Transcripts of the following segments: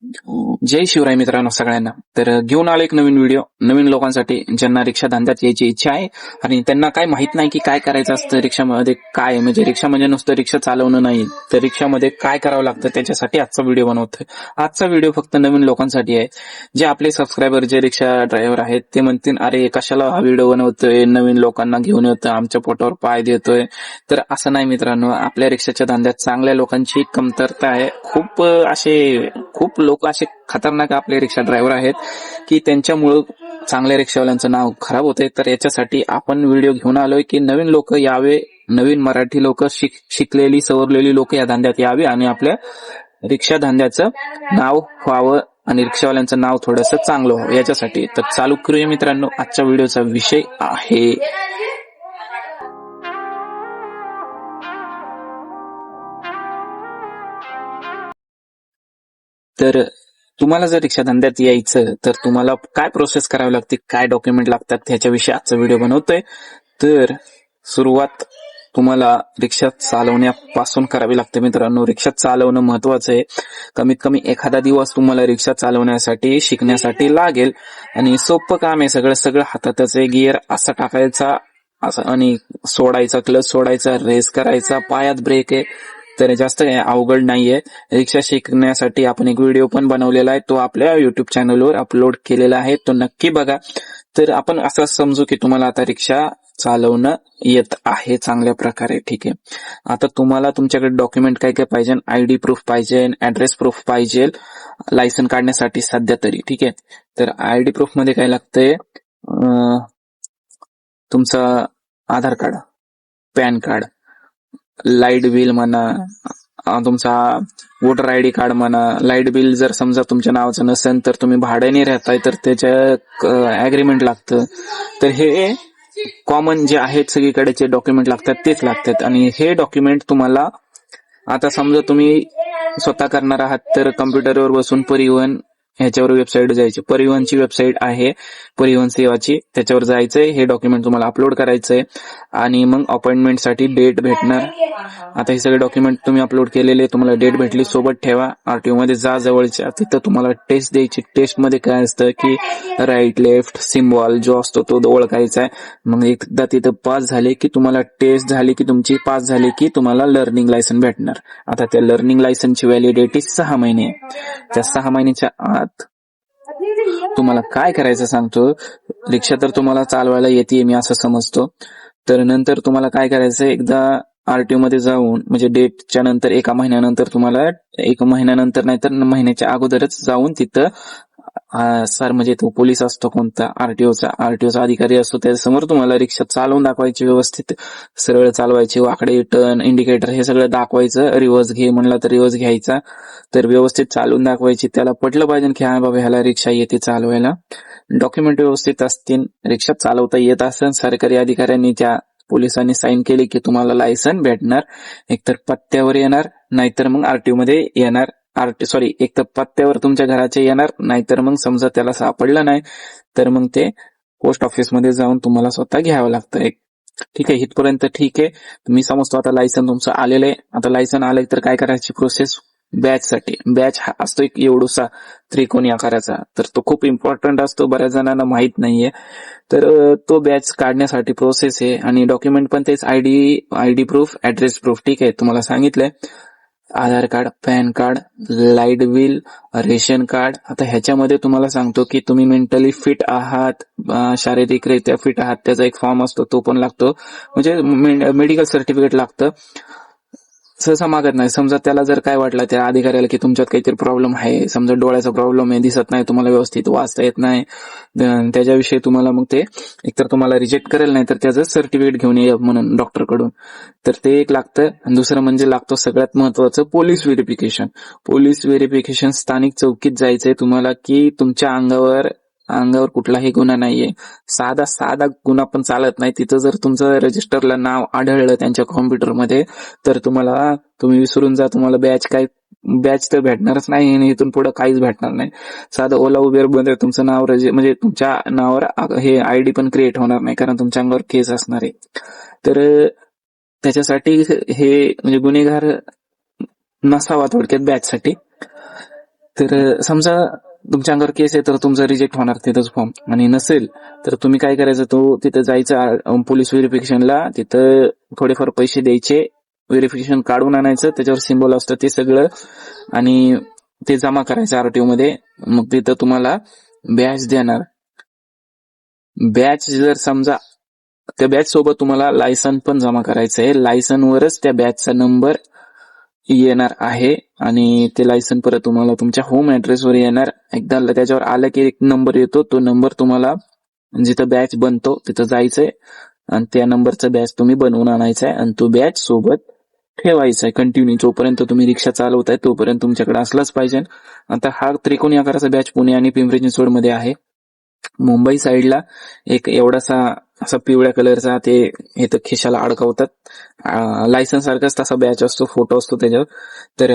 जय शिवराय मित्रांनो सगळ्यांना. तर घेऊन आलो एक नवीन व्हिडिओ नवीन लोकांसाठी ज्यांना रिक्षा धंद्यात यायची इच्छा आहे आणि त्यांना काय माहित नाही की काय करायचं असतं रिक्षामध्ये. काय म्हणजे रिक्षा म्हणजे नुसतं रिक्षा चालवणं नाही, तर रिक्षामध्ये काय करावं लागतं त्याच्यासाठी आजचा व्हिडिओ बनवतोय. आजचा व्हिडिओ फक्त नवीन लोकांसाठी आहे. जे आपले सबस्क्रायबर जे रिक्षा ड्रायव्हर आहेत ते म्हणतील, अरे कशाला हा व्हिडिओ बनवतोय, नवीन लोकांना घेऊन येतोय, आमच्या पोटावर पाय देतोय. तर असं नाही मित्रांनो, आपल्या रिक्षाच्या धंद्यात चांगल्या लोकांची कमतरता आहे. खूप लोक असे खतरनाक आपले रिक्षा ड्रायव्हर आहेत की त्यांच्यामुळं चांगल्या रिक्षावाल्यांचं नाव खराब होतंय. तर याच्यासाठी आपण व्हिडिओ घेऊन आलोय की नवीन लोक यावे, नवीन मराठी लोक, शिकलेली सवरलेली लोक या धंद्यात यावे आणि आपल्या रिक्षा धंद्याचं नाव व्हावं आणि रिक्षावाल्यांचं नाव थोडंसं चांगलं व्हावं याच्यासाठी. तर चालू करूया मित्रांनो. आजच्या व्हिडिओचा विषय आहे, तर तुम्हाला जर रिक्षा धंद्यात यायचं तर तुम्हाला काय प्रोसेस करावी लागते, काय डॉक्युमेंट लागतात ह्याच्याविषयी आजचा व्हिडिओ बनवतोय. तर सुरुवात तुम्हाला रिक्षा चालवण्यापासून करावी लागते मित्रांनो. रिक्षा चालवणं महत्वाचं आहे. कमीत कमी एखादा दिवस तुम्हाला रिक्षा चालवण्यासाठी शिकण्यासाठी लागेल आणि सोपं काम आहे. सगळं हातातच आहे. गिअर असा टाकायचा, असं आणि सोडायचा, क्लच सोडायचा, रेस करायचा, पायात ब्रेक आहे. तर जास्त अवघड नाहीये. रिक्षा शिकण्यासाठी आपण एक व्हिडिओ पण बनवलेला आहे, तो आपल्या युट्यूब चॅनलवर अपलोड केलेला आहे, तो नक्की बघा. तर आपण असं समजू की तुम्हाला आता रिक्षा चालवणं येत आहे चांगल्या प्रकारे. ठीक आहे. आता तुम्हाला तुमच्याकडे डॉक्युमेंट काय काय पाहिजे, आयडी प्रूफ पाहिजे, ऍड्रेस प्रूफ पाहिजे लायसन काढण्यासाठी सध्या तरी. ठीक आहे. तर आयडी प्रूफ मध्ये काय लागतंय, तुमचं Aadhaar card, pan card, light bill म्हणा, तुमचा वोटर आयडी कार्ड म्हणा. लाईट बिल जर समजा तुमच्या नावाचं नसेल तर तुम्ही भाड्याने राहताय तर त्याच्या अग्रीमेंट लागतं. तर हे कॉमन जे आहेत सगळीकडेचे डॉक्युमेंट लागतात तेच लागतात. आणि हे डॉक्युमेंट तुम्हाला आता समजा तुम्ही स्वतः करणार आहात तर कम्प्युटरवर बसून परिवहन ह्याच्यावर वेबसाईट जायची. परिवहनची वेबसाईट आहे परिवहन सेवाची, त्याच्यावर जायचंय, हे डॉक्युमेंट तुम्हाला अपलोड करायचंय आणि मग अपॉइंटमेंटसाठी डेट भेटणार. आता हे सगळे डॉक्युमेंट तुम्ही अपलोड केलेले, तुम्हाला डेट भेटली सोबत ठेवा. आरटीओ मध्ये जा जवळच्या, तिथं तुम्हाला टेस्ट द्यायची. टेस्ट मध्ये काय असतं की राईट लेफ्ट सिम्बॉल जो असतो तो ओळखायचा आहे. मग एकदा तिथं पास झाले की तुम्हाला टेस्ट झाली की तुमची पास झाली की तुम्हाला लर्निंग लायसन भेटणार. आता त्या लर्निंग लायसनची व्हॅलिडिटी 6 महिने. त्या 6 महिन्याच्या आत तुम्हाला काय करायचं सांगतो. रिक्षा तर तुम्हाला चालवायला येते मी असं समजतो. तर नंतर तुम्हाला काय करायचं, एकदा आरटीओ मध्ये जाऊन म्हणजे डेटच्या नंतर 1 महिन्यानंतर तुम्हाला 1 महिन्यानंतर नाही तर महिन्याच्या अगोदरच जाऊन तिथं सर म्हणजे तो पोलीस असतो कोणता आरटीओचा अधिकारी असतो, त्याच्यासमोर तुम्हाला रिक्षा चालवून दाखवायची, व्यवस्थित सरळ चालवायची, वाकडे टर्न इंडिकेटर हे सगळं दाखवायचं. रिव्हर्स घे म्हणला तर रिव्हर्स घ्यायचा. तर व्यवस्थित चालवून दाखवायची. त्याला पटलं पाहिजे की हा बाबा ह्याला रिक्षा येते चालवायला, डॉक्युमेंट व्यवस्थित असतील, रिक्षा चालवता येत असेल, सरकारी अधिकाऱ्यांनी त्या पोलिसांनी साईन केली की तुम्हाला लायसन भेटणार. एकतर पत्त्यावर येणार नाहीतर मग आरटीओ मध्ये येणार. एक तर पत्त्यावर तुमच्या घराचे येणार, नाहीतर मग समजा त्याला सापडलं नाही तर मग ते पोस्ट ऑफिस मध्ये जाऊन तुम्हाला स्वतः घ्यावं लागतं. ठीक आहे, इथपर्यंत ठीक आहे. मी समजतो आता लायसन तुमचं आलेलं आहे. आता लायसन आलंय तर काय करायची प्रोसेस, बॅचसाठी. बॅच हा असतो एक एवढूसा त्रिकोणी आकाराचा, तर तो खूप इम्पॉर्टंट असतो, बऱ्याच जणांना माहित नाहीये. तर तो बॅच काढण्यासाठी प्रोसेस आहे आणि डॉक्युमेंट पण तेच, आयडी प्रूफ, ऍड्रेस प्रूफ. ठीक आहे, तुम्हाला सांगितलंय Aadhaar card, pan card, light bill, ration card. आता ह्याच्यामध्ये तुम्हाला सांगतो की तुम्ही मेंटली फिट आहात, शारीरिकरित्या फिट आहात, त्याचा एक फॉर्म असतो तो पण लागतो, म्हणजे मेडिकल सर्टिफिकेट लागतं. सहसा मागत नाही. समजा त्याला जर काय वाटलं त्या अधिकाऱ्याला की तुमच्यात काहीतरी प्रॉब्लेम आहे, समजा डोळ्याचा प्रॉब्लेम आहे, दिसत नाही तुम्हाला, व्यवस्थित वाचता येत नाही, त्याच्याविषयी तुम्हाला मग ते एकतर तुम्हाला रिजेक्ट करेल, नाही तर त्याचं सर्टिफिकेट घेऊन ये म्हणून डॉक्टरकडून. तर ते एक लागतं. आणि दुसरं म्हणजे लागतो सगळ्यात महत्वाचं पोलीस व्हेरिफिकेशन. पोलीस व्हेरिफिकेशन स्थानिक चौकीत जायचंय तुम्हाला की तुमच्या अंगावर कुठलाही गुन्हा नाहीये. साधा गुन्हा पण चालत नाही. तिथं जर तुमचं रजिस्टरला नाव आढळलं त्यांच्या कॉम्प्युटरमध्ये तर तुम्ही विसरून जा. तुम्हाला बॅच तर भेटणारच नाही आणि इथून पुढे काहीच भेटणार नाही. साधं ओला उबेर मध्ये तुमचं नाव म्हणजे तुमच्या नावावर हे आयडी पण क्रिएट होणार नाही, कारण तुमच्या अंगावर केस असणार आहे. तर त्याच्यासाठी हे म्हणजे गुन्हेगार नसावा थोडक्यात बॅचसाठी. तर समजा तुमच्या अंगावर केस आहे तर तुमचं रिजेक्ट होणार तिथंच फॉर्म, आणि नसेल तर तुम्ही काय करायचं, तो तिथं जायचं पोलीस व्हेरिफिकेशनला, तिथं थोडेफार पैसे द्यायचे, व्हेरिफिकेशन काढून आणायचं, त्याच्यावर सिम्बॉल असतं ते सगळं, आणि ते जमा करायचं आरटीओ मध्ये. मग तिथं तुम्हाला बॅच देणार. बॅच जर समजा त्या बॅच सोबत तुम्हाला लायसन पण जमा करायचं आहे, लायसनवरच त्या बॅचचा नंबर येणार आहे, आणि ते लायसन परत तुम्हाला तुमच्या होम ऍड्रेसवर येणार. एकदा त्याच्यावर आलं की एक नंबर येतो, तो नंबर तुम्हाला जिथं बॅच बनतो तिथं जायचंय आणि त्या नंबरचा बॅच तुम्ही बनवून आणायचा आहे, आणि तो बॅच सोबत ठेवायचा आहे कंटिन्यू. जोपर्यंत तुम्ही रिक्षा चालवताय तोपर्यंत तुमच्याकडे असलाच पाहिजे. आता हा त्रिकोणी आकाराचा बॅच पुणे आणि पिंपरी चिंचवड मध्ये आहे. मुंबई साईडला एक एवढासा असा पिवळ्या कलरचा ते इथं खिशाला अडकवतात, लायसन्स सारखाच तसा बॅच असतो, फोटो असतो त्याच्यावर. तर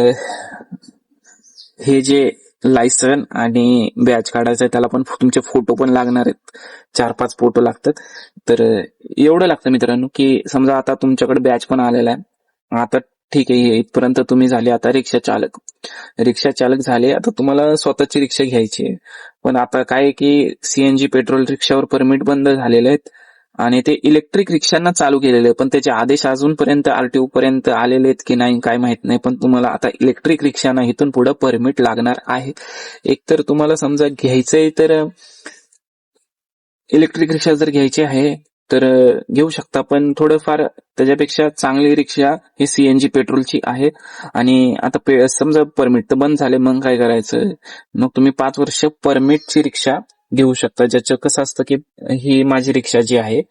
हे जे लायसन आणि बॅच काढायचं आहे त्याला पण तुमचे फोटो पण लागणार आहेत, 4-5 फोटो लागतात. तर एवढं लागतं मित्रांनो, की समजा आता तुमच्याकडे बॅच पण आलेला आहे. आता ठीक आहे, इथपर्यंत तुम्ही झाले आता रिक्षा चालक. रिक्षा चालक झाले, आता तुम्हाला स्वतःची रिक्षा घ्यायची आहे. पण आता काय आहे की सीएनजी पेट्रोल रिक्षावर परमिट बंद झालेले आहेत, आणि ते इलेक्ट्रिक रिक्षांना चालू केलेले आहे. पण त्याचे आदेश अजूनपर्यंत आरटीओ पर्यंत आलेले आहेत की नाही काय माहित नाही. पण तुम्हाला आता इलेक्ट्रिक रिक्षांना इथून पुढे परमिट लागणार आहे. एकतर तुम्हाला समजा घ्यायचंय तर इलेक्ट्रिक रिक्षा जर घ्यायची आहे तर घेऊ शकता, पण थोडंफार त्याच्यापेक्षा चांगली रिक्षा ही सीएनजी पेट्रोलची आहे. आणि आता समजा परमिट तर बंद झाले, मग काय करायचं, मग तुम्ही 5 वर्ष परमिटची रिक्षा घेऊ शकता. ज्याचं कसं असतं की ही माझी रिक्षा जी आहे,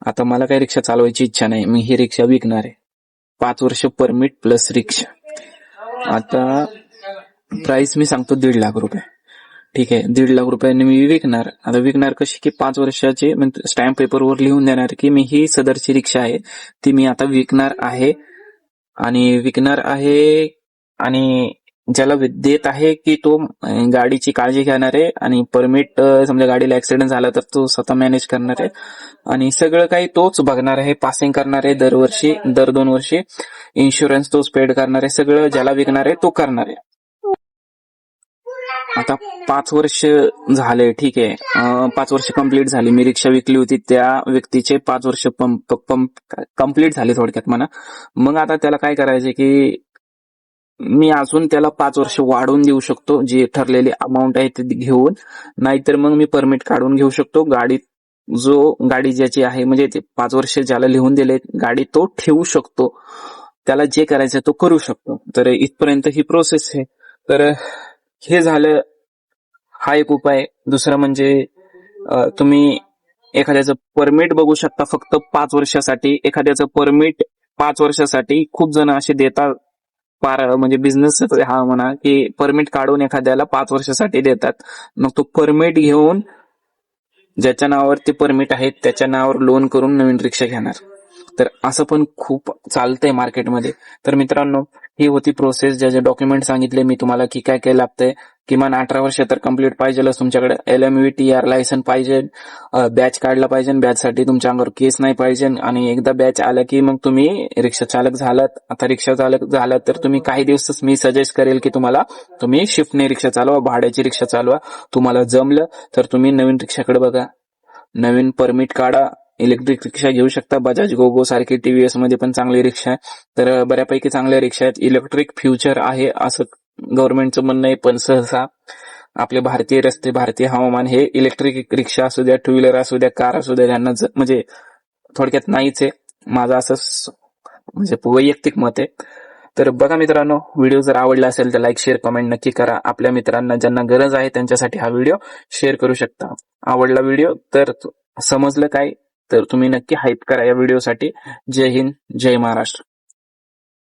आता मला काही रिक्षा चालवायची इच्छा नाही, मी ही रिक्षा विकणार आहे. 5 वर्ष परमिट प्लस रिक्षा. आता प्राइस मी सांगतो 1.5 लाख रुपये. ठीक आहे, 1.5 लाख रुपयांनी मी विकणार. आता विकणार कशी की 5 वर्षाचे स्टॅम्प पेपरवर लिहून देणार की मी ही सदरची रिक्षा आहे, ती मी आता विकणार आहे. आणि ज्याला देत आहे की तो गाडीची काळजी घेणार आहे, आणि परमिट समजा गाडीला ऍक्सिडेंट झाला तर तो स्वतः मॅनेज करणार आहे, आणि सगळं काही तोच बघणार आहे, पासिंग करणार आहे दरवर्षी, दर 2 वर्षी इन्शुरन्स तोच पेड करणार आहे, सगळं ज्याला विकणार आहे तो करणार आहे. आता 5 वर्ष झाले, ठीक आहे, 5 वर्ष कंप्लीट झाली, मी रिक्षा विकली होती त्या व्यक्तीचे 5 वर्ष कंप्लीट झाले थोडक्यात म्हणा. मग आता त्याला काय करायचे की मी अजून त्याला 5 वर्ष वाढवून देऊ शकतो, जी ठरलेली अमाऊंट आहे ती घेऊन, नाहीतर मग मी परमिट काढून घेऊ शकतो. गाडी ज्याची आहे म्हणजे ते 5 वर्ष ज्याला लिहून दिले गाडी तो ठेवू शकतो, त्याला जे करायचं तो करू शकतो. तर इथपर्यंत ही प्रोसेस आहे. तर हे झालं, हा एक उपाय. दुसरा म्हणजे तुम्ही एखाद्याचं परमिट बघू शकता फक्त 5 वर्षासाठी. एखाद्याचं परमिट 5 वर्षासाठी खूप जण असे देतात, म्हणजे बिझनेस हा म्हणा की परमिट काढून एखाद्याला 5 वर्षासाठी देतात. मग तो परमिट घेऊन ज्याच्या नावावर ते परमिट आहे त्याच्या नावावर लोन करून नवीन रिक्षा घेणार. तर असं पण खूप चालतंय मार्केटमध्ये. तर मित्रांनो, ही होती प्रोसेस. ज्या ज्या डॉक्युमेंट सांगितले मी तुम्हाला की काय काय लागतंय. किमान 18 वर्ष तर कंप्लीट पाहिजेलच तुमच्याकडे, LMVTR लायसन पाहिजे, बॅच काढला पाहिजे, बॅच साठी तुमच्या अंगावर केस नाही पाहिजे, आणि एकदा बॅच आला की मग तुम्ही रिक्षा चालक झालात. आता रिक्षा चालक झालात तर तुम्ही काही दिवस मी सजेस्ट करेल की तुम्ही शिफ्टने रिक्षा चालवा, भाड्याची रिक्षा चालवा. तुम्हाला जमलं तर तुम्ही नवीन रिक्षाकडे बघा, नवीन परमिट काढा, इलेक्ट्रिक रिक्षा घेऊ शकता. बजाज गोगो सारखी TVS मध्ये पण चांगली रिक्षा आहे. तर बऱ्यापैकी चांगल्या रिक्षा आहेत. इलेक्ट्रिक फ्युचर आहे असं गव्हर्नमेंटचं म्हणणं आहे, पण सहसा आपले भारतीय रस्ते, भारतीय हवामान हे इलेक्ट्रिक रिक्षा असू द्या, 2 व्हीलर असू द्या, कार असू द्या, त्यांना म्हणजे थोडक्यात नाहीच आहे. माझं असं म्हणजे वैयक्तिक मत आहे. तर बघा मित्रांनो, व्हिडिओ जर आवडला असेल तर लाईक, शेअर, कमेंट नक्की करा. आपल्या मित्रांना ज्यांना गरज आहे त्यांच्यासाठी हा व्हिडिओ शेअर करू शकता. आवडला व्हिडिओ तर समजलं काय तर तुम्ही नक्की हाईप करा या व्हिडिओसाठी. जय हिंद, जय महाराष्ट्र.